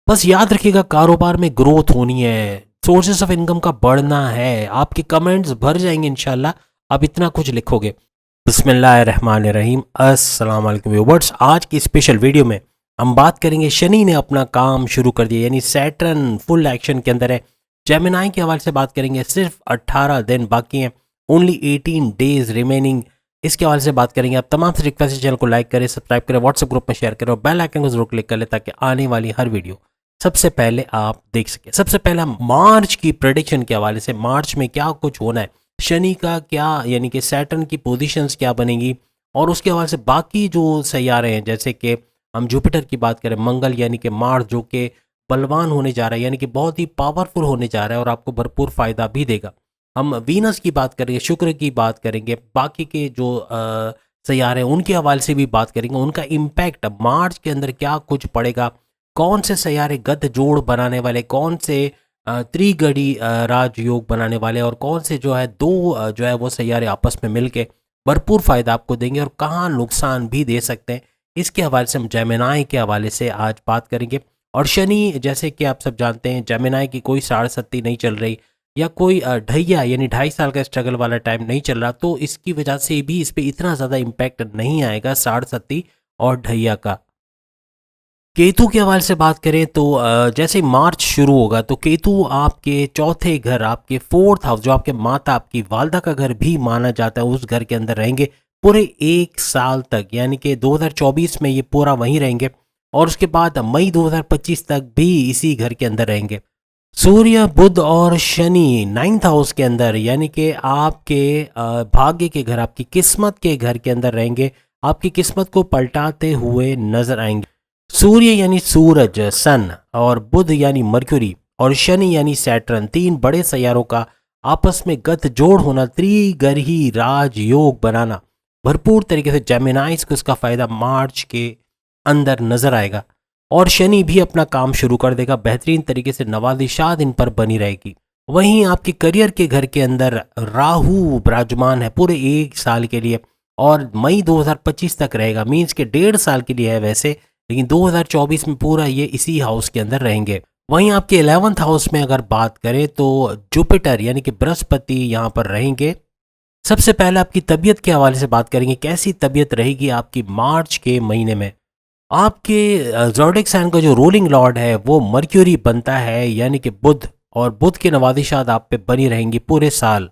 बस याद रखिएगा, कारोबार में ग्रोथ होनी है, सोर्सेस ऑफ इनकम का बढ़ना है, आपके कमेंट्स भर जाएंगे इंशाल्लाह। आप इतना कुछ लिखोगे। बिस्मिल्लाहिर्रहमानिर्रहीम, अस्सलाम वालेकुम व्यूअर्स। आज की स्पेशल वीडियो में हम बात करेंगे, शनि ने अपना काम शुरू कर दिया, यानी सैटर्न फुल एक्शन के अंदर है। जेमिनाई के हवाले से बात करेंगे, सिर्फ 18 दिन बाकी हैं, ओनली 18 डेज रिमेनिंग। इसके हवाले से बात करेंगे। आप तमाम से रिक्वेस्ट है, चैनल को लाइक करें, सब्सक्राइब करें, व्हाट्सएप ग्रुप में शेयर करें और बेल आइकन को जरूर क्लिक कर लें ताकि आने वाली हर वीडियो सबसे पहले आप देख सकें। सबसे पहला मार्च की प्रेडिक्शन के हवाले से, मार्च में क्या कुछ होना है, शनि का क्या यानी कि सैटर्न की पोजीशंस क्या बनेगी, और उसके हवाले से बाकी जो सैयारे हैं, जैसे कि हम जुपिटर की बात करें, मंगल यानी कि मार्च जो कि बलवान होने जा रहा है, यानी कि बहुत ही पावरफुल होने जा रहा है और आपको भरपूर फ़ायदा भी देगा। हम वीनस की बात करेंगे, शुक्र की बात करेंगे, बाकी के जो सैयारे हैं उनके हवाले से भी बात करेंगे, उनका इम्पैक्ट मार्च के अंदर क्या कुछ पड़ेगा, कौन से सैयारे गत जोड़ बनाने वाले, कौन से त्रिगड़ी राजयोग बनाने वाले, और कौन से जो है दो जो है वो सैयारे आपस में मिलके भरपूर फ़ायदा आपको देंगे और कहाँ नुकसान भी दे सकते हैं। इसके हवाले से हम जेमिनाई के हवाले से आज बात करेंगे। और शनि, जैसे कि आप सब जानते हैं, जेमिनाई की कोई 67 नहीं चल रही, या कोई ढैया यानी 2.5 साल का स्ट्रगल वाला टाइम नहीं चल रहा, तो इसकी वजह से भी इस पर इतना ज़्यादा इम्पैक्ट नहीं आएगा 67 और ढैया का। केतु के हवाले से बात करें तो जैसे मार्च शुरू होगा तो केतु आपके चौथे घर, आपके फोर्थ हाउस, जो आपके माता, आपकी वालदा का घर भी माना जाता है, उस घर के अंदर रहेंगे पूरे 1 साल तक, यानी कि 2024 में ये पूरा वहीं रहेंगे और उसके बाद मई 2025 तक भी इसी घर के अंदर रहेंगे। सूर्य, बुध और शनि 9th हाउस के अंदर, यानी कि आपके भाग्य के घर, आपकी किस्मत के घर के अंदर रहेंगे, आपकी किस्मत को पलटाते हुए नजर आएंगे। सूर्य यानी सूरज, सन, और बुध यानी मर्क्यूरी, और शनि यानी सैटर्न, तीन बड़े सैयारों का आपस में गत जोड़ होना, त्रिग्रही राजयोग बनाना, भरपूर तरीके से जेमिनाइज को इसका फायदा मार्च के अंदर नजर आएगा। और शनि भी अपना काम शुरू कर देगा, बेहतरीन तरीके से नवाजिशात इन पर बनी रहेगी। वहीं आपके करियर के घर के अंदर राहु विराजमान है पूरे 1 साल के लिए, और मई 2025 तक रहेगा, मीन्स के 1.5 साल के लिए है वैसे, लेकिन 2024 में पूरा ये इसी हाउस के अंदर रहेंगे। वहीं आपके 11th हाउस में अगर बात करें तो जुपिटर यानी कि बृहस्पति यहाँ पर रहेंगे। सबसे पहले आपकी तबीयत के हवाले से बात करेंगे, कैसी तबीयत रहेगी आपकी मार्च के महीने में। आपके ज़ोडिएक साइन का जो रूलिंग लॉर्ड है वो मर्क्यूरी बनता है, यानी कि बुध, और बुध की नवादिशात आप पे बनी रहेंगी पूरे साल।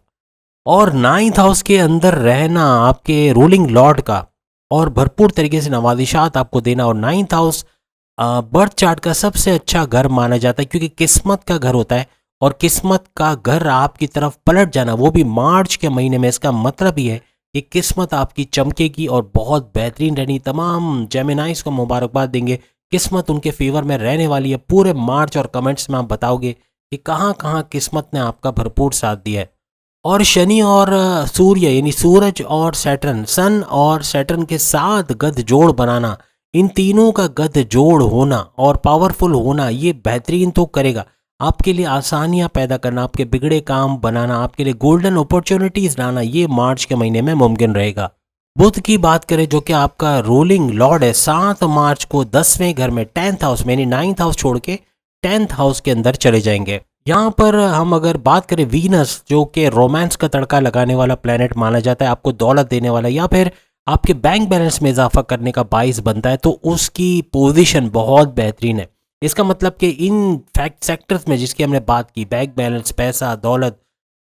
और 9th हाउस के अंदर रहना आपके रूलिंग लॉर्ड का, और भरपूर तरीके से नवाजिशात आपको देना। और 9th हाउस बर्थ चार्ट का सबसे अच्छा घर माना जाता है, क्योंकि किस्मत का घर होता है, और किस्मत का घर आपकी तरफ पलट जाना वो भी मार्च के महीने में, इसका मतलब ही है कि किस्मत आपकी चमकेगी और बहुत बेहतरीन रहनी। तमाम जेमिनाइज को मुबारकबाद देंगे, किस्मत उनके फेवर में रहने वाली है पूरे मार्च, और कमेंट्स में आप बताओगे कि कहाँ कहाँ किस्मत ने आपका भरपूर साथ दिया है। और शनि और सूर्य यानी सूरज और सैटर्न, सन और सैटर्न के साथ गद जोड़ बनाना, इन तीनों का गद जोड़ होना और पावरफुल होना, ये बेहतरीन तो करेगा आपके लिए, आसानियां पैदा करना, आपके बिगड़े काम बनाना, आपके लिए गोल्डन अपॉर्चुनिटीज लाना, ये मार्च के महीने में मुमकिन रहेगा। बुध की बात करें जो कि आपका रोलिंग लॉर्ड है, 7 मार्च को 10वें घर में 10th हाउस में, यानी 9th हाउस छोड़ के 10th हाउस के अंदर चले जाएंगे। यहाँ पर हम अगर बात करें वीनस, जो कि रोमांस का तड़का लगाने वाला प्लेनेट माना जाता है, आपको दौलत देने वाला या फिर आपके बैंक बैलेंस में इजाफा करने का बाइस बनता है, तो उसकी पोजीशन बहुत बेहतरीन है। इसका मतलब कि इन फैक्ट सेक्टर्स में जिसकी हमने बात की, बैंक बैलेंस, पैसा, दौलत,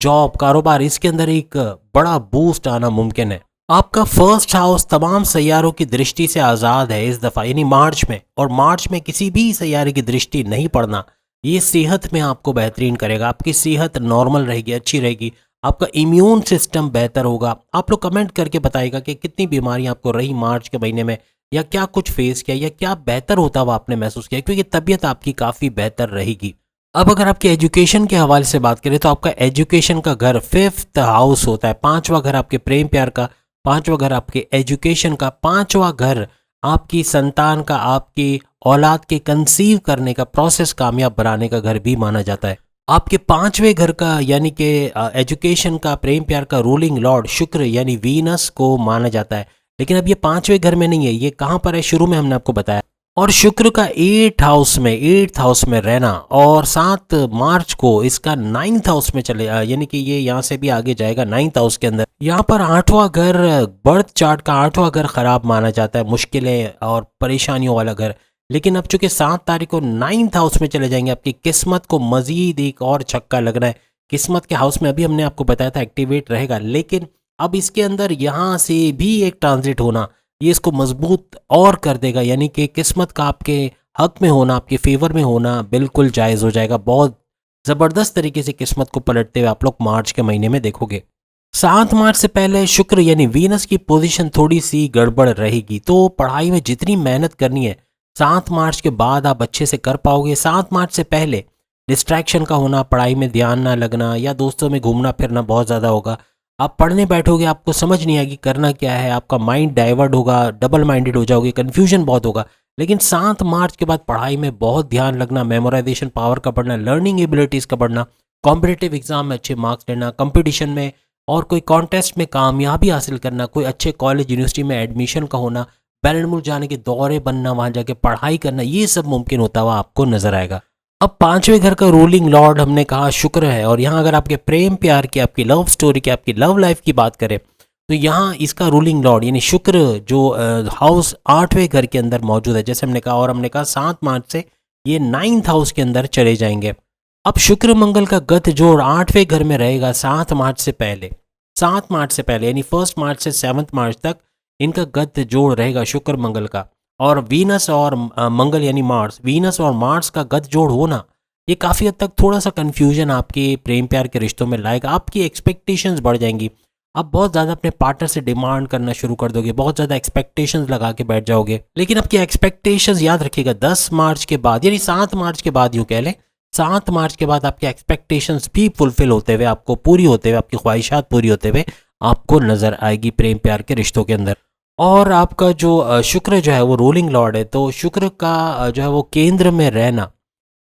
जॉब, कारोबार, इसके अंदर एक बड़ा बूस्ट आना मुमकिन है। आपका फर्स्ट हाउस तमाम सैयारों की दृष्टि से आज़ाद है इस दफ़ा, यानी मार्च में, और मार्च में किसी भी सैयारे की दृष्टि नहीं पड़ना, ये सेहत में आपको बेहतरीन करेगा, आपकी सेहत नॉर्मल रहेगी, अच्छी रहेगी, आपका इम्यून सिस्टम बेहतर होगा। आप लोग कमेंट करके बताइएगा कि कितनी बीमारियां आपको रही मार्च के महीने में, या क्या कुछ फेस किया, या क्या बेहतर होता हुआ आपने महसूस किया, क्योंकि तबीयत आपकी काफ़ी बेहतर रहेगी। अब अगर आपके एजुकेशन के हवाले से बात करें तो आपका एजुकेशन का घर 5th हाउस होता है, 5वां घर आपके प्रेम प्यार का, 5वां घर आपके एजुकेशन का, 5वां घर आपकी संतान का, आपकी औलाद के कंसीव करने का प्रोसेस कामयाब बनाने का घर भी माना जाता है। आपके 5वें घर का यानी कि एजुकेशन का, प्रेम प्यार का रूलिंग लॉर्ड शुक्र यानी वीनस को माना जाता है, लेकिन अब ये 5वें घर में नहीं है, ये कहाँ पर है, शुरू में हमने आपको बताया और शुक्र का एट्थ हाउस में रहना और 7 मार्च को इसका 9th हाउस में चले यानी कि ये यहाँ से भी आगे जाएगा 9th हाउस के अंदर। यहाँ पर 8वां घर, बर्थ चार्ट का 8वां घर खराब माना जाता है, मुश्किलें और परेशानियों वाला घर। लेकिन अब चूंकि 7 तारीख को 9th हाउस में चले जाएंगे, आपकी किस्मत को मजीद एक और छक्का लग रहा है। किस्मत के हाउस में अभी हमने आपको बताया था एक्टिवेट रहेगा, लेकिन अब इसके अंदर यहाँ से भी एक ट्रांजिट होना ये इसको मजबूत और कर देगा, यानी कि किस्मत का आपके हक में होना, आपके फेवर में होना बिल्कुल जायज़ हो जाएगा। बहुत ज़बरदस्त तरीके से किस्मत को पलटते हुए आप लोग मार्च के महीने में देखोगे। 7 मार्च से पहले शुक्र यानी वीनस की पोजीशन थोड़ी सी गड़बड़ रहेगी, तो पढ़ाई में जितनी मेहनत करनी है 7 मार्च के बाद आप अच्छे से कर पाओगे। 7 मार्च से पहले डिस्ट्रैक्शन का होना, पढ़ाई में ध्यान ना लगना या दोस्तों में घूमना फिरना बहुत ज़्यादा होगा। आप पढ़ने बैठोगे, आपको समझ नहीं आएगी करना क्या है, आपका माइंड डाइवर्ट होगा, डबल माइंडेड हो जाओगे, कन्फ्यूजन बहुत होगा। लेकिन 7 मार्च के बाद पढ़ाई में बहुत ध्यान लगना, मेमोराइजेशन पावर का बढ़ना, लर्निंग एबिलिटीज़ का बढ़ना, कॉम्पिटिटिव एग्जाम में अच्छे मार्क्स लेना, कंपटीशन में और कोई कॉन्टेस्ट में कामयाबी हासिल करना, कोई अच्छे कॉलेज यूनिवर्सिटी में एडमिशन का होना, बैलेंस मुल्क जाने के दौरे बनना, वहाँ जाके पढ़ाई करना, ये सब मुमकिन होता हुआ आपको नजर आएगा। अब 5वें घर का रूलिंग लॉर्ड हमने कहा शुक्र है, और यहाँ अगर आपके प्रेम प्यार की, आपकी लव स्टोरी की, आपकी लव लाइफ की बात करें तो यहाँ इसका रूलिंग लॉर्ड यानी शुक्र जो हाउस 8वें घर के अंदर मौजूद है, जैसे हमने कहा, और हमने कहा 7 मार्च से ये 9th हाउस के अंदर चले जाएंगे। अब शुक्र मंगल का गत जोड़ 8वें घर में रहेगा 7 मार्च से पहले। 7 मार्च से पहले यानी 1 मार्च से 7 मार्च तक इनका गत जोड़ रहेगा शुक्र मंगल का। और वीनस और मंगल यानी मार्स, वीनस और मार्स का गत जोड़ होना ये काफ़ी हद तक थोड़ा सा कन्फ्यूजन आपके प्रेम प्यार के रिश्तों में लाएगा। आपकी एक्सपेक्टेशंस बढ़ जाएंगी, आप बहुत ज़्यादा अपने पार्टनर से डिमांड करना शुरू कर दोगे, बहुत ज़्यादा एक्सपेक्टेशंस लगा के बैठ जाओगे। लेकिन आपकी एक्सपेक्टेशंस याद रखिएगा 10 मार्च के बाद यानी 7 मार्च के बाद, यूँ कह लें 7 मार्च के बाद आपकी एक्सपेक्टेशंस भी फुलफिल होते हुए, आपको पूरी होते हुए, आपकी ख्वाहिशात पूरी होते हुए आपको नज़र आएगी प्रेम प्यार के रिश्तों के अंदर। और आपका जो शुक्र जो है वो रूलिंग लॉर्ड है, तो शुक्र का जो है वो केंद्र में रहना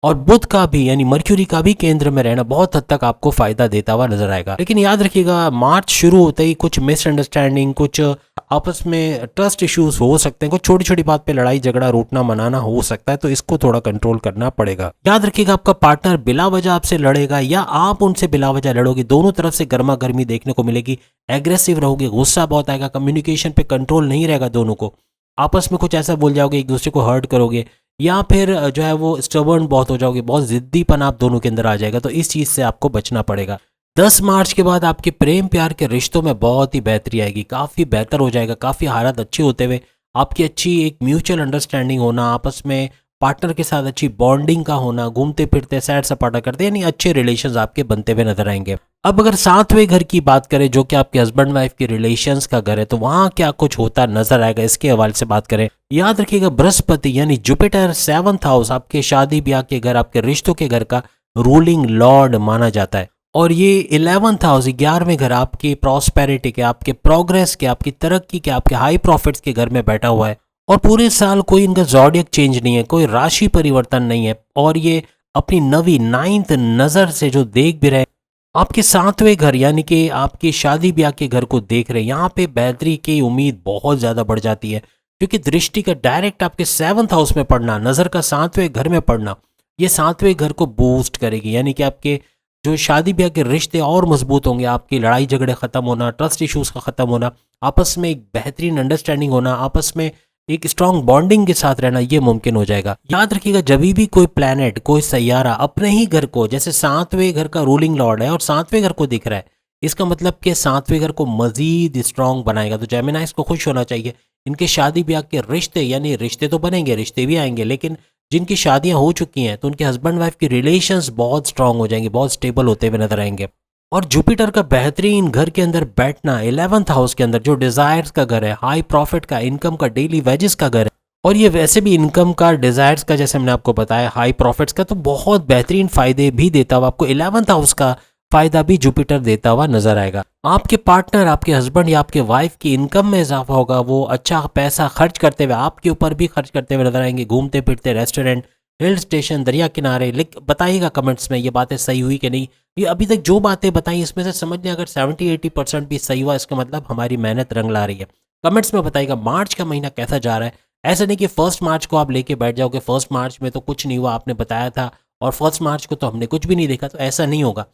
और बुध का भी यानी मर्क्यूरी का भी केंद्र में रहना बहुत हद तक आपको फायदा देता हुआ नजर आएगा। लेकिन याद रखिएगा मार्च शुरू होते ही कुछ मिसअंडरस्टैंडिंग, कुछ आपस में ट्रस्ट इश्यूज हो सकते हैं, कुछ छोटी छोटी बात पे लड़ाई झगड़ा रूठना मनाना हो सकता है, तो इसको थोड़ा कंट्रोल करना पड़ेगा। याद रखिएगा आपका पार्टनर बिला वजह आपसे लड़ेगा या आप उनसे बिला वजह लड़ोगे, दोनों तरफ से गर्मा गर्मी देखने को मिलेगी, एग्रेसिव रहोगे, गुस्सा बहुत आएगा, कम्युनिकेशन पे कंट्रोल नहीं रहेगा, दोनों को आपस में कुछ ऐसा बोल जाओगे, एक दूसरे को हर्ट करोगे, या फिर जो है वो स्टबर्न बहुत हो जाओगे, बहुत जिद्दीपन आप दोनों के अंदर आ जाएगा, तो इस चीज़ से आपको बचना पड़ेगा। 10 मार्च के बाद आपके प्रेम प्यार के रिश्तों में बहुत ही बेहतरी आएगी, काफ़ी बेहतर हो जाएगा, काफ़ी हालात अच्छे होते हुए आपकी अच्छी एक म्यूचुअल अंडरस्टैंडिंग होना, आपस में पार्टनर के साथ अच्छी बॉन्डिंग का होना, घूमते फिरते सैर सपाटा करते यानी अच्छे रिलेशंस आपके बनते हुए नजर आएंगे। अब अगर 7वें घर की बात करें जो कि आपके हस्बैंड वाइफ के रिलेशंस का घर है, तो वहाँ क्या कुछ होता नजर आएगा, इसके हवाले से बात करें। याद रखिएगा बृहस्पति यानी जुपिटर 7th हाउस आपके शादी ब्याह के घर, आपके रिश्तों के घर का रूलिंग लॉर्ड माना जाता है, और ये 11th हाउस 11वें घर आपकी प्रॉस्पेरिटी के, आपके प्रोग्रेस के, आपकी तरक्की के, आपके हाई प्रॉफिट्स के घर में बैठा हुआ है। और पूरे साल कोई इनका ज़ोडिएक चेंज नहीं है, कोई राशि परिवर्तन नहीं है, और ये अपनी नवी 9th नज़र से जो देख भी रहे आपके 7वें घर यानी कि आपकी शादी ब्याह के घर को देख रहे हैं, यहाँ पे बेहतरी की उम्मीद बहुत ज़्यादा बढ़ जाती है, क्योंकि दृष्टि का डायरेक्ट आपके 7th हाउस में पड़ना, नज़र का 7वें घर में पड़ना, ये 7वें घर को बूस्ट करेगी, यानी कि आपके जो शादी ब्याह के रिश्ते और मजबूत होंगे, आपकी लड़ाई झगड़े ख़त्म होना, ट्रस्ट इश्यूज़ का ख़त्म होना, आपस में एक बेहतरीन अंडरस्टैंडिंग होना, आपस में एक स्ट्रॉन्ग बॉन्डिंग के साथ रहना, ये मुमकिन हो जाएगा। याद रखिएगा जब भी कोई प्लैनेट, कोई सैयारा अपने ही घर को, जैसे 7वें घर का रूलिंग लॉर्ड है और 7वें घर को दिख रहा है, इसका मतलब कि 7वें घर को मजीद स्ट्रॉन्ग बनाएगा। तो जेमिनाइज को खुश होना चाहिए, इनके शादी ब्याह के रिश्ते, यानी रिश्ते तो बनेंगे, रिश्ते भी आएंगे, लेकिन जिनकी शादियां हो चुकी हैं तो उनके हस्बैंड वाइफ की रिलेशंस बहुत स्ट्रांग हो जाएंगे, बहुत स्टेबल होते हुए नजर आएंगे। और जुपिटर का बेहतरीन घर के अंदर बैठना 11th हाउस के अंदर, जो डिजायर्स का घर है, हाई प्रॉफिट का, इनकम का, डेली वेजेस का घर है, और ये वैसे भी इनकम का, डिजायर्स का, जैसे हमने आपको बताया हाई प्रॉफिट्स का, तो बहुत बेहतरीन फायदे भी देता हुआ आपको 11th हाउस का फायदा भी जुपिटर देता हुआ नजर आएगा। आपके पार्टनर, आपके हस्बैंड या आपके वाइफ की इनकम में इजाफा होगा, वो अच्छा पैसा खर्च करते हुए आपके ऊपर भी खर्च करते हुए नजर आएंगे, घूमते फिरते, रेस्टोरेंट, हिल स्टेशन, दरिया किनारे। बताइएगा कमेंट्स में ये बातें सही हुई कि नहीं। ये अभी तक जो बातें बताई इसमें से समझ लें अगर 70-80% भी सही हुआ, इसका मतलब हमारी मेहनत रंग ला रही है। कमेंट्स में बताइएगा मार्च का महीना कैसा जा रहा है, ऐसा नहीं कि फर्स्ट मार्च को आप लेके बैठ जाओगे, फर्स्ट मार्च में तो कुछ नहीं हुआ, आपने बताया था, और फर्स्ट मार्च को तो हमने कुछ भी नहीं देखा, तो ऐसा नहीं होगा।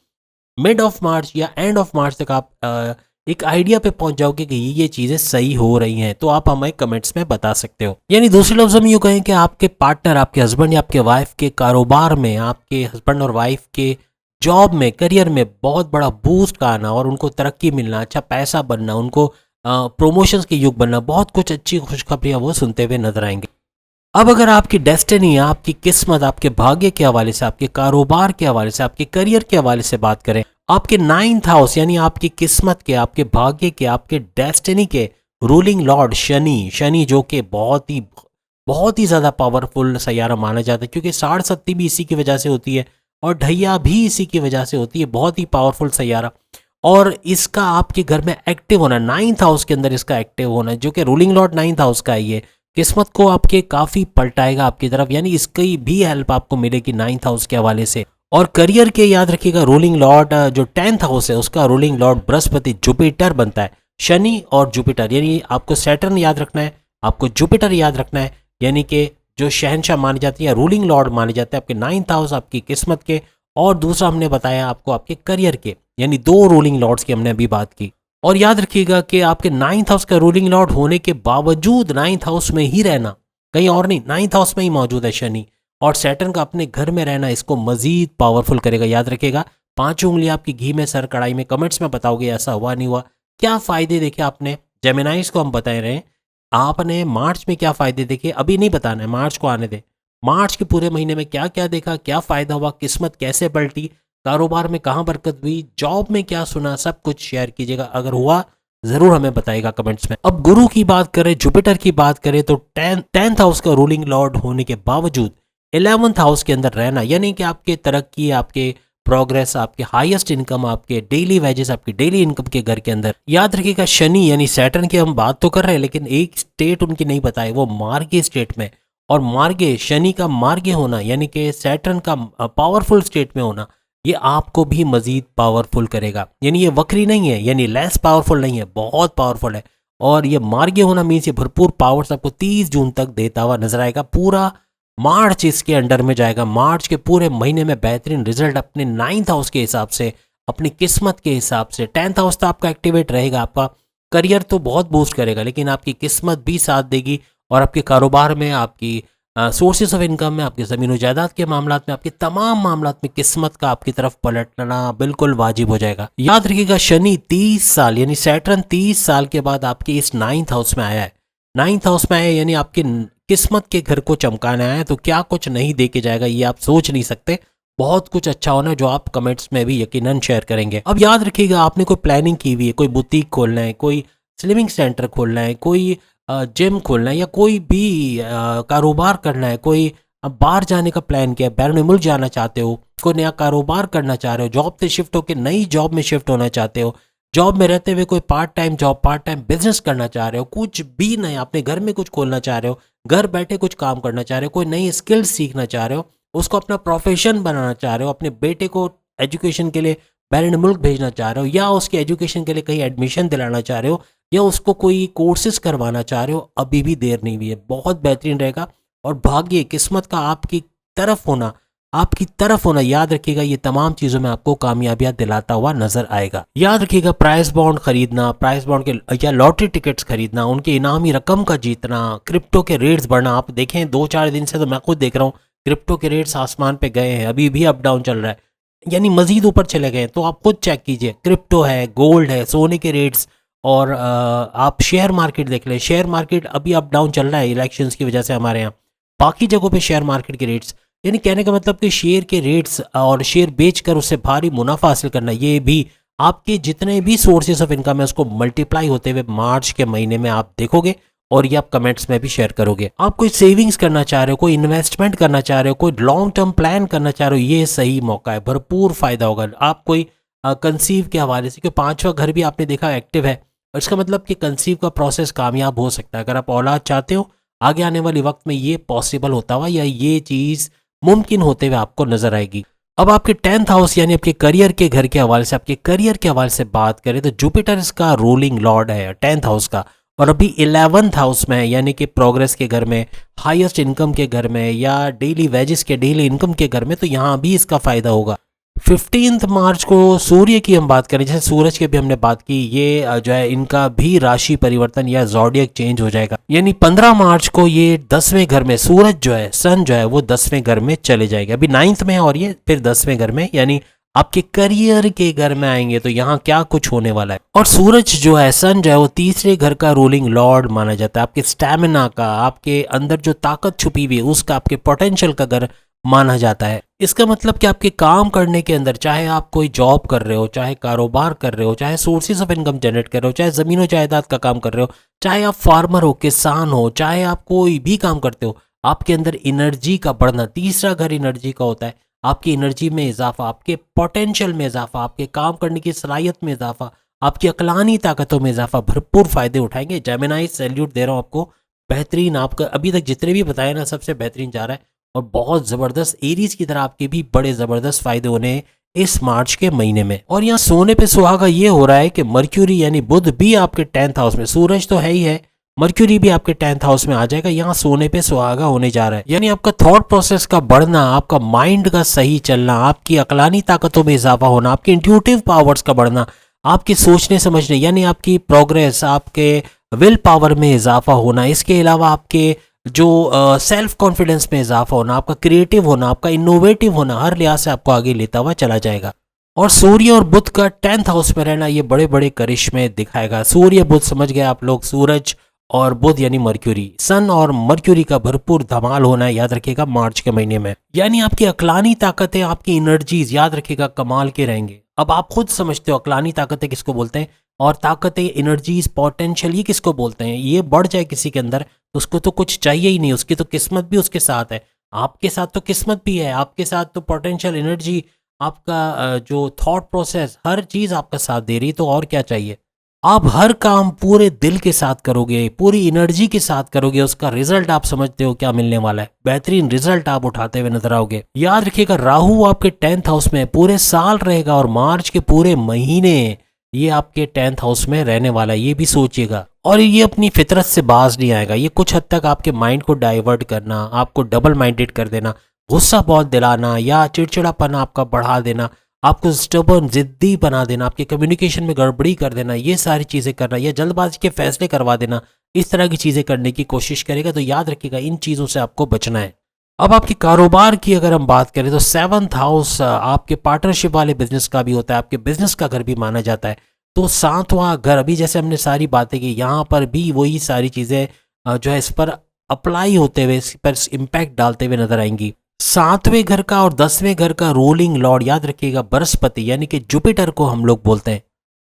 मिड ऑफ मार्च या एंड ऑफ मार्च तक आप एक आइडिया पे पहुंच जाओगे कि ये चीज़ें सही हो रही हैं, तो आप हमें कमेंट्स में बता सकते हो। यानी दूसरे लफ्ज़ों में यूँ कहें कि आपके पार्टनर, आपके हस्बैंड या आपके वाइफ के कारोबार में, आपके हस्बैंड और वाइफ के जॉब में, करियर में बहुत बड़ा बूस्ट का आना और उनको तरक्की मिलना, अच्छा पैसा बनना, उनको प्रमोशंस के युग बनना, बहुत कुछ अच्छी खुशखबरियाँ वो सुनते हुए नजर आएंगे। अब अगर आपकी डेस्टिनी, आपकी किस्मत, आपके भाग्य के हवाले से, आपके कारोबार के हवाले से, आपके करियर के हवाले से बात करें, आपके 9th हाउस यानी आपकी किस्मत के, आपके भाग्य के, आपके डेस्टिनी के रूलिंग लॉर्ड शनि जो कि बहुत ही ज़्यादा पावरफुल सैयारा माना जाता है, क्योंकि 60 भी इसी की वजह से होती है और ढैया भी इसी की वजह से होती है, बहुत ही पावरफुल सैयारा। और इसका आपके घर में एक्टिव होना, 9th हाउस के अंदर इसका एक्टिव होना, जो कि रूलिंग लॉर्ड 9th हाउस का है, ये किस्मत को आपके काफ़ी पलटाएगा आपकी तरफ, यानी इसकी भी हेल्प आपको मिलेगी 9th हाउस के हवाले से। और करियर के याद रखिएगा, रूलिंग लॉर्ड जो 10th हाउस है उसका रूलिंग लॉर्ड बृहस्पति जुपिटर बनता है। शनि और जुपिटर, यानी आपको सैटर्न याद रखना है, आपको जुपिटर याद रखना है, यानी कि जो शहनशाह मानी जाती है, रूलिंग लॉर्ड माने जाते हैं आपके 9th हाउस, आपकी किस्मत के, और दूसरा हमने बताया आपको आपके करियर के, यानी 2 रूलिंग लॉर्ड्स की हमने अभी बात की। और याद रखिएगा कि आपके 9th हाउस का रूलिंग लॉर्ड होने के बावजूद 9th हाउस में ही रहना, कहीं और नहीं, 9th हाउस में ही मौजूद है शनि, और सैटर्न का अपने घर में रहना इसको मजीद पावरफुल करेगा। याद रखिएगा, 5 उंगली आपकी घी में सर कढ़ाई में, कमेंट्स में बताओगे ऐसा हुआ नहीं हुआ, क्या फ़ायदे देखे आपने। जेमिनाइज को हम बता रहे हैं, आपने मार्च में क्या फ़ायदे देखे अभी नहीं बताना है, मार्च को आने दे, मार्च के पूरे महीने में क्या क्या देखा, क्या फ़ायदा हुआ, किस्मत कैसे पलटी, कारोबार में कहाँ बरकत हुई, जॉब में क्या सुना, सब कुछ शेयर कीजिएगा। अगर हुआ ज़रूर हमें बताइएगा कमेंट्स में। अब गुरु की बात करें, जुपिटर की बात करें, तो 10th हाउस का रूलिंग लॉर्ड होने के बावजूद 11th हाउस के अंदर रहना, यानी कि आपके तरक्की, आपके प्रोग्रेस, आपके हाईएस्ट इनकम, आपके डेली वेजेस, आपकी डेली इनकम के घर के अंदर। याद रखिएगा, शनि यानी सैटर्न की हम बात तो कर रहे हैं, लेकिन एक स्टेट उनकी नहीं बताई, वो मार्गे स्टेट में, और मार्गे, शनि का मार्गे होना यानी कि सैटर्न का पावरफुल स्टेट में होना, ये आपको भी मजीद पावरफुल करेगा। यानी ये वक्री नहीं है, यानी लेस पावरफुल नहीं है, बहुत पावरफुल है। और ये मार्गे होना मीन्स ये भरपूर पावर्स आपको 30 जून तक देता हुआ नजर आएगा। पूरा मार्च इसके अंडर में जाएगा, मार्च के पूरे महीने में बेहतरीन रिजल्ट अपने 9th हाउस के हिसाब से, अपनी किस्मत के हिसाब से। 10th हाउस तो आपका एक्टिवेट रहेगा, आपका करियर तो बहुत बूस्ट करेगा, लेकिन आपकी किस्मत भी साथ देगी, और आपके कारोबार में, आपकी सोर्सेज ऑफ इनकम में, आपके ज़मीन जायदाद के मामलात में, आपके तमाम मामलात में किस्मत का आपकी तरफ पलटना बिल्कुल वाजिब हो जाएगा। याद रखिएगा, शनि 30 साल यानी सैटर्न 30 साल के बाद आपके इस 9th हाउस में आया है। 9th हाउस में आया यानी आपके किस्मत के घर को चमकाना है, तो क्या कुछ नहीं दे के जाएगा ये आप सोच नहीं सकते। बहुत कुछ अच्छा होना है, जो आप कमेंट्स में भी यकीनन शेयर करेंगे। अब याद रखिएगा, आपने कोई प्लानिंग की हुई है, कोई बुटीक खोलना है, कोई स्लिमिंग सेंटर खोलना है, कोई जिम खोलना है, या कोई भी कारोबार करना है, कोई बाहर जाने का प्लान किया, बैरून मुल्क जाना चाहते हो, कोई नया कारोबार करना चाह रहे हो, जॉब से शिफ्ट होकर नई जॉब में शिफ्ट होना चाहते हो, जॉब में रहते हुए कोई part time job, part time business करना चाह रहे हो, कुछ भी नहीं, अपने घर में कुछ खोलना चाह रहे हो, घर बैठे कुछ काम करना चाह रहे हो, कोई नई स्किल्स सीखना चाह रहे हो, उसको अपना प्रोफेशन बनाना चाह रहे हो, अपने बेटे को एजुकेशन के लिए बैरून मुल्क भेजना चाह रहे हो, या उसके एजुकेशन के लिए कहीं एडमिशन दिलाना चाह रहे हो, या उसको कोई कोर्सेज करवाना चाह रहे हो, अभी भी देर नहीं हुई है, बहुत बेहतरीन रहेगा। और भाग्य, किस्मत का आपकी तरफ होना, आपकी तरफ होना, याद रखिएगा, ये तमाम चीज़ों में आपको कामयाबियाँ दिलाता हुआ नजर आएगा। याद रखिएगा, प्राइस बॉन्ड खरीदना, प्राइस बॉन्ड के या लॉटरी टिकट्स खरीदना, उनके इनामी रकम का जीतना, क्रिप्टो के रेट्स बढ़ना, आप देखें 2-4 दिन से तो मैं खुद देख रहा हूँ क्रिप्टो के रेट्स आसमान पे गए हैं, अभी भी अप डाउन चल रहा है, यानी मजीद ऊपर चले गए। तो आप खुद चेक कीजिए, क्रिप्टो है, गोल्ड है, सोने के रेट्स, और आप शेयर मार्केट देख लें, शेयर मार्केट अभी अप डाउन चल रहा है इलेक्शंस की वजह से हमारे यहाँ। बाकी जगहों पे शेयर मार्केट के रेट्स, यानी कहने का मतलब कि शेयर के रेट्स और शेयर बेचकर उससे भारी मुनाफा हासिल करना, ये भी आपके जितने भी सोर्सेज ऑफ इनकम है उसको मल्टीप्लाई होते हुए मार्च के महीने में आप देखोगे, और ये आप कमेंट्स में भी शेयर करोगे। आप कोई सेविंग्स करना चाह रहे हो, कोई इन्वेस्टमेंट करना चाह रहे हो, कोई लॉन्ग टर्म प्लान करना चाह रहे हो, ये सही मौका है, भरपूर फायदा होगा। आप कोई कंसीव के हवाले से, क्योंकि 5वां घर भी आपने देखा एक्टिव है, और इसका मतलब कि कंसीव का प्रोसेस कामयाब हो सकता है। अगर आप औलाद चाहते हो, आगे आने वाले वक्त में ये पॉसिबल होता हुआ, या ये चीज़ मुमकिन होते हुए आपको नजर आएगी। अब आपके 10th हाउस यानी आपके करियर के घर के हवाले से, आपके करियर के हवाले से बात करें, तो जुपिटर इसका रूलिंग लॉर्ड है 10th हाउस का, और अभी 11th हाउस में है, यानी कि प्रोग्रेस के घर में, हाईएस्ट इनकम के घर में, या डेली वेजेस के डेली इनकम के घर में, तो यहाँ भी इसका फायदा होगा। 15 मार्च को सूर्य की हम बात करें, जैसे सूरज की भी हमने बात की, ये जो है इनका भी राशि परिवर्तन या ज़ोडिएक चेंज हो जाएगा, यानी 15 मार्च को ये 10वें घर में, सूरज जो है, सन जो है वो 10वें घर में चले जाएंगे। अभी 9th में है और ये फिर 10वें घर में, यानी आपके करियर के घर में आएंगे। तो यहाँ क्या कुछ होने वाला है। और सूरज जो है, सन जो है, वो तीसरे घर का रूलिंग लॉर्ड माना जाता है, आपके स्टैमिना का, आपके अंदर जो ताकत छुपी हुई है उसका, आपके पोटेंशियल का घर माना जाता है। इसका मतलब कि आपके काम करने के अंदर, चाहे आप कोई जॉब कर रहे हो, चाहे कारोबार कर रहे हो, चाहे सोर्सेज ऑफ इनकम जनरेट कर रहे हो, चाहे जमीनों जायदाद का काम कर रहे हो, चाहे आप फार्मर हो, किसान हो, चाहे आप कोई भी काम करते हो, आपके अंदर एनर्जी का बढ़ना, तीसरा घर एनर्जी का होता है। आपकी एनर्जी में इजाफा, आपके पोटेंशियल में इजाफा, आपके काम करने की सलाहियत में इजाफा, आपकी अकलानी ताकतों में इजाफा, भरपूर फायदे उठाएंगे। जेमिनाई सैल्यूट दे रहा हूँ आपको, बेहतरीन, आपका अभी तक जितने भी बताए ना सबसे बेहतरीन जा रहा है, और बहुत ज़बरदस्त। एरीज की तरह आपके भी बड़े ज़बरदस्त फायदे होने इस मार्च के महीने में। और यहाँ सोने पे सुहागा ये हो रहा है कि मर्क्यूरी यानी बुध भी आपके 10th हाउस में, सूरज तो है ही है, मर्क्यूरी भी आपके 10th हाउस में आ जाएगा। यहाँ सोने पे सुहागा होने जा रहा है, यानी आपका थॉट प्रोसेस का बढ़ना, आपका माइंड का सही चलना, आपकी अकलानी ताकतों में इजाफा होना, आपके इंट्यूटिव पावर्स का बढ़ना, आपके सोचने समझने यानी आपकी प्रोग्रेस, आपके विल पावर में इजाफा होना, इसके अलावा आपके जो सेल्फ कॉन्फिडेंस में इजाफा होना, आपका क्रिएटिव होना, आपका इनोवेटिव होना, हर लिहाज से आपको आगे लेता हुआ चला जाएगा। और सूर्य और बुध का 10th हाउस में रहना ये बड़े बड़े करिश्मे दिखाएगा। सूर्य बुध समझ गए आप लोग, सूरज और बुध यानी मर्क्यूरी, सन और मर्क्यूरी का भरपूर धमाल होना है, याद रखिएगा मार्च के महीने में। यानी आपकी अकलानी ताकतें, आपकी एनर्जीज, याद रखिएगा, कमाल के रहेंगे। अब आप खुद समझते हो अकलानी ताकतें किसको बोलते हैं, और ताकतें, एनर्जीज, पोटेंशियल ये किसको बोलते हैं। ये बढ़ जाए किसी के अंदर तो उसको तो कुछ चाहिए ही नहीं, उसकी तो किस्मत भी उसके साथ है, आपके साथ तो किस्मत भी है, आपके साथ तो पोटेंशियल, एनर्जी, आपका जो थॉट प्रोसेस, हर चीज़ आपका साथ दे रही, तो और क्या चाहिए। आप हर काम पूरे दिल के साथ करोगे, पूरी एनर्जी के साथ करोगे, उसका रिजल्ट आप समझते हो क्या मिलने वाला है, बेहतरीन रिजल्ट आप उठाते हुए नजर आओगे। याद रखिएगा राहु आपके 10th हाउस में पूरे साल रहेगा, और मार्च के पूरे महीने ये आपके 10th हाउस में रहने वाला है, ये भी सोचिएगा। और ये अपनी फितरत से बाज नहीं आएगा, ये कुछ हद तक आपके माइंड को डाइवर्ट करना, आपको डबल माइंडेड कर देना, गुस्सा बहुत दिलाना, या चिड़चिड़ापन आपका बढ़ा देना, आपको स्टबर्न, जिद्दी बना देना, आपके कम्युनिकेशन में गड़बड़ी कर देना, ये सारी चीज़ें करना, या जल्दबाजी के फैसले करवा देना, इस तरह की चीज़ें करने की कोशिश करेगा। तो याद रखिएगा इन चीज़ों से आपको बचना है। अब आपके कारोबार की अगर हम बात करें तो 7th हाउस आपके पार्टनरशिप वाले बिजनेस का भी होता है, आपके बिजनेस का घर भी माना जाता है। तो 7वां घर, अभी जैसे हमने सारी बातें की, यहाँ पर भी वही सारी चीज़ें जो है इस पर अप्लाई होते हुए, इस पर इम्पैक्ट डालते हुए नजर आएंगी। 7वें घर का और 10वें घर का रूलिंग लॉर्ड, याद रखिएगा, बृहस्पति यानी कि जुपिटर को हम लोग बोलते हैं।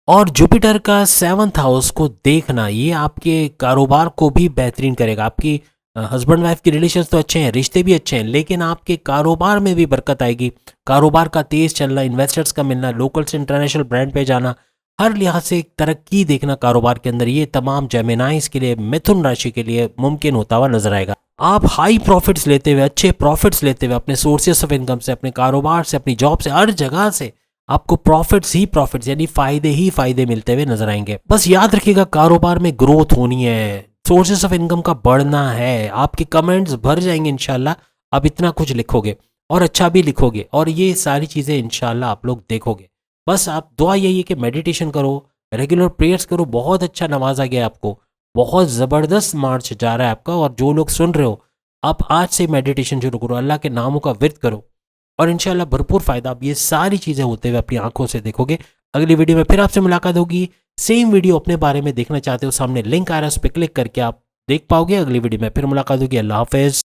और जुपिटर का 7th हाउस को देखना ये आपके कारोबार को भी बेहतरीन करेगा। आपकी हस्बैंड वाइफ के रिलेशंस तो अच्छे हैं, रिश्ते भी अच्छे हैं, लेकिन आपके कारोबार में भी बरकत आएगी। कारोबार का तेज चलना, इन्वेस्टर्स का मिलना, लोकल से इंटरनेशनल ब्रांड पे जाना, हर लिहाज से तरक्की देखना कारोबार के अंदर, ये तमाम जेमिनाइज के लिए, मिथुन राशि के लिए मुमकिन होता हुआ नजर आएगा। आप हाई प्रॉफिट्स लेते हुए, अच्छे प्रॉफिट्स लेते हुए, अपने सोर्सेस ऑफ इनकम से, अपने कारोबार से, अपनी जॉब से, हर जगह से आपको प्रॉफिट्स ही प्रॉफिट्स यानी फायदे ही फायदे मिलते हुए नजर आएंगे। बस याद रखिएगा कारोबार में ग्रोथ होनी है, सोर्सेस ऑफ इनकम का बढ़ना है, आपके कमेंट्स भर जाएंगे इंशाल्लाह। आप इतना कुछ लिखोगे और अच्छा भी लिखोगे, और ये सारी चीज़ें इंशाल्लाह आप लोग देखोगे। बस आप दुआ यही है कि मेडिटेशन करो, रेगुलर प्रेयर्स करो, बहुत अच्छा नवाजा गया आपको, बहुत ज़बरदस्त मार्च जा रहा है आपका। और जो लोग सुन रहे हो, आप आज से मेडिटेशन शुरू करो, अल्लाह के नामों का विर्द करो, और इंशाल्लाह भरपूर फ़ायदा आप ये सारी चीज़ें होते हुए अपनी आंखों से देखोगे। अगली वीडियो में फिर आपसे मुलाकात होगी। सेम वीडियो अपने बारे में देखना चाहते हो, सामने लिंक आ रहा है, उस पर क्लिक करके आप देख पाओगे। अगली वीडियो में फिर मुलाकात होगी। अल्लाह हाफिज़।